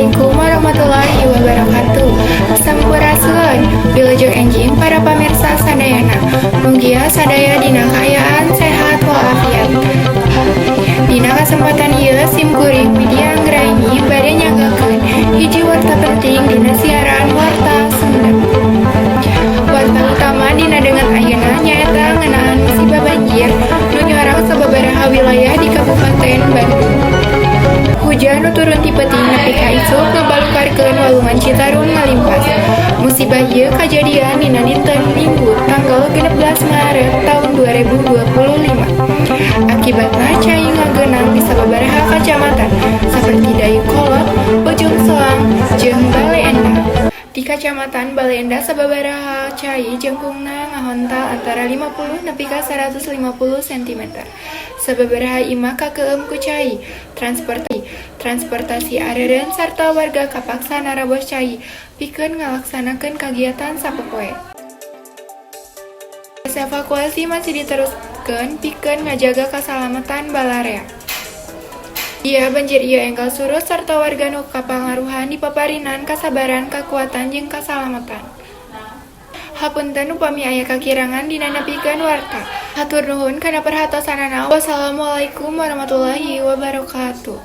Assalamualaikum warahmatullahi wabarakatuh. Sampurasun, wilujeng enjing para pamirsa sadayana. Mugia sadaya dina kaayaan sehat walafiat. Dina kasempatan ieu sim kuring Widya Anggraini bade nyanggakeun hiji warta penting dina siaran Warta Sunda. Warta utama dina dengan ayeuna nyaeta ngeunaan musibah banjir nu nyorong sababaraha wilayah di Kabupaten Bandung. Hujan nu turun ti peuting nepi ka isuk ngabalukarkeun walungan Citarum ngalimpas. Musibah ieu kajadian dina dinten Minggu tanggal 16 Maret tahun 2025. Akibatna cai ngageunang di sababaraha kacamatan saperti Dayakolot, Ujung Soang, jeung Bale Endah. Di Kacamatan Bale Endah sababaraha cai jangkungna ngahontal antara 50 nepi ka 150 cm. Sababaraha imah kakeueum ku cai. Transportasi areureun sarta warga kapaksa narabos cai pikeun ngalaksanakeun kagiatan sapopoe. Evakuasi masih diteruskeun pikeun ngajaga kasalamatan balarea. Ieu banjir ieu enggal surut sarta warga nu kapangaruhan dipaparinan kasabaran, kakuatan jeung kasalamatan. Hapunten upami aya kakirangan dina nepikeun warta. Hatur nuhun kana perhatosanana. Wassalamualaikum warahmatullahi wabarakatuh.